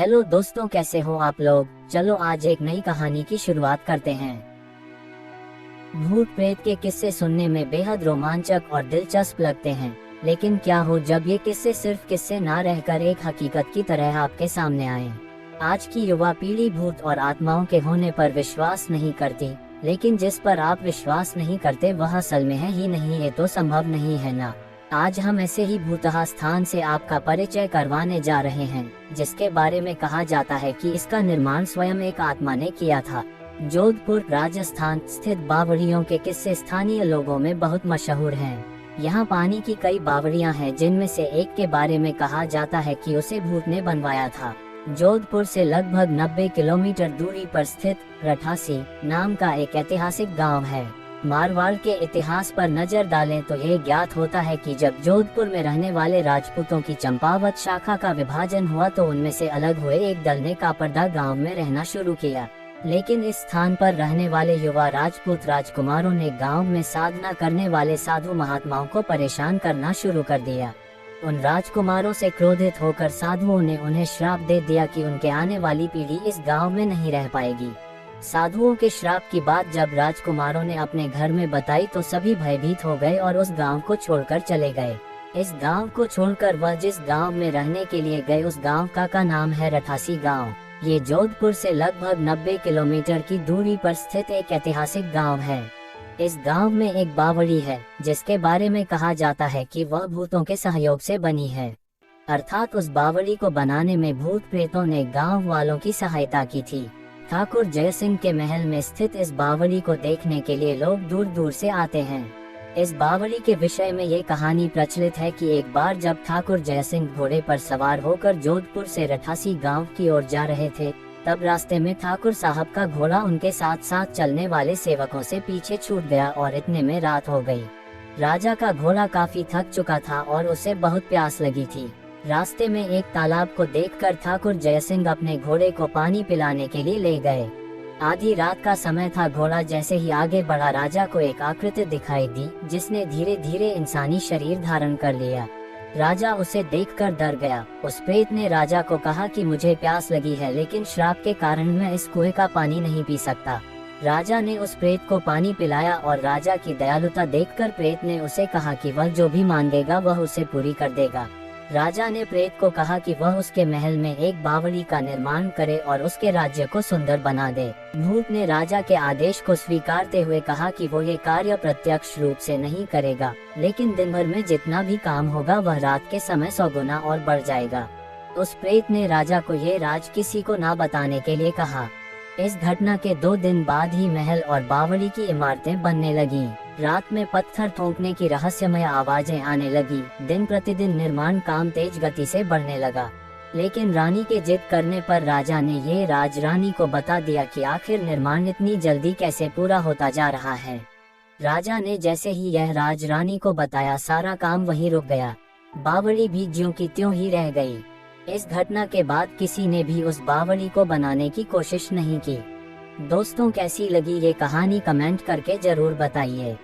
Hello दोस्तों, कैसे हो आप लोग। चलो आज एक नई कहानी की शुरुआत करते हैं। भूत प्रेत के किस्से सुनने में बेहद रोमांचक और दिलचस्प लगते हैं, लेकिन क्या हो जब ये किस्से सिर्फ किस्से ना रहकर एक हकीकत की तरह आपके सामने आए। आज की युवा पीढ़ी भूत और आत्माओं के होने पर विश्वास नहीं करती, लेकिन जिस पर आप विश्वास नहीं करते वह असल में है ही नहीं, ये तो संभव नहीं है ना। आज हम ऐसे ही भूतहा स्थान से आपका परिचय करवाने जा रहे हैं, जिसके बारे में कहा जाता है कि इसका निर्माण स्वयं एक आत्मा ने किया था। जोधपुर राजस्थान स्थित बावड़ियों के किस्से स्थानीय लोगों में बहुत मशहूर हैं। यहाँ पानी की कई बावड़ियाँ हैं, जिनमें से एक के बारे में कहा जाता है कि उसे भूत ने बनवाया था। जोधपुर से लगभग 90 किलोमीटर दूरी पर स्थित रठासी नाम का एक ऐतिहासिक गांव है। मारवाड़ के इतिहास पर नजर डालें तो यह ज्ञात होता है कि जब जोधपुर में रहने वाले राजपूतों की चंपावत शाखा का विभाजन हुआ तो उनमें से अलग हुए एक दल ने कापरदा गांव में रहना शुरू किया। लेकिन इस स्थान पर रहने वाले युवा राजपूत राजकुमारों ने गांव में साधना करने वाले साधु महात्माओं को परेशान करना शुरू कर दिया। उन राजकुमारों से क्रोधित होकर साधुओं ने उन्हें श्राप दे दिया कि उनके आने वाली पीढ़ी इस गांव में नहीं रह पाएगी। साधुओं के श्राप की बात जब राजकुमारों ने अपने घर में बताई तो सभी भयभीत हो गए और उस गांव को छोड़कर चले गए। इस गांव को छोड़कर वह जिस गांव में रहने के लिए गए उस गांव का नाम है रठासी गांव। ये जोधपुर से लगभग 90 किलोमीटर की दूरी पर स्थित एक ऐतिहासिक गांव है। इस गांव में एक बावड़ी है, जिसके बारे में कहा जाता है कि वह भूतों के सहयोग से बनी है, अर्थात उस बावड़ी को बनाने में भूत प्रेतों ने गांव वालों की सहायता की थी। ठाकुर जय सिंह के महल में स्थित इस बावड़ी को देखने के लिए लोग दूर दूर से आते हैं। इस बावड़ी के विषय में ये कहानी प्रचलित है कि एक बार जब ठाकुर जय सिंह घोड़े पर सवार होकर जोधपुर से रठासी गांव की ओर जा रहे थे, तब रास्ते में ठाकुर साहब का घोड़ा उनके साथ साथ चलने वाले सेवकों से पीछे छूट गया और इतने में रात हो गई। राजा का घोड़ा काफी थक चुका था और उसे बहुत प्यास लगी थी। रास्ते में एक तालाब को देखकर ठाकुर जय सिंह अपने घोड़े को पानी पिलाने के लिए ले गए। आधी रात का समय था। घोड़ा जैसे ही आगे बढ़ा, राजा को एक आकृति दिखाई दी, जिसने धीरे धीरे इंसानी शरीर धारण कर लिया। राजा उसे देखकर डर गया। उस प्रेत ने राजा को कहा कि मुझे प्यास लगी है, लेकिन श्राप के कारण मैं इस कुएं का पानी नहीं पी सकता। राजा ने उस प्रेत को पानी पिलाया और राजा की दयालुता देखकर प्रेत ने उसे कहा कि वह जो भी मांगेगा वह उसे पूरी कर देगा। राजा ने प्रेत को कहा कि वह उसके महल में एक बावड़ी का निर्माण करे और उसके राज्य को सुंदर बना दे। भूत ने राजा के आदेश को स्वीकारते हुए कहा कि वो ये कार्य प्रत्यक्ष रूप से नहीं करेगा, लेकिन दिन भर में जितना भी काम होगा वह रात के समय 100 गुना और बढ़ जाएगा। उस प्रेत ने राजा को ये राज किसी को ना बताने के लिए कहा। इस घटना के 2 दिन बाद ही महल और बावड़ी की इमारतें बनने लगीं। रात में पत्थर ठोकने की रहस्यमय आवाजें आने लगी। दिन प्रतिदिन निर्माण काम तेज गति से बढ़ने लगा, लेकिन रानी के जिद करने पर राजा ने ये राज रानी को बता दिया कि आखिर निर्माण इतनी जल्दी कैसे पूरा होता जा रहा है। राजा ने जैसे ही यह राज रानी को बताया, सारा काम वहीं रुक गया। बावड़ी भी ज्यों की त्यों ही रह गई। इस घटना के बाद किसी ने भी उस बावड़ी को बनाने की कोशिश नहीं की। दोस्तों, कैसी लगी ये कहानी कमेंट करके जरूर बताइए।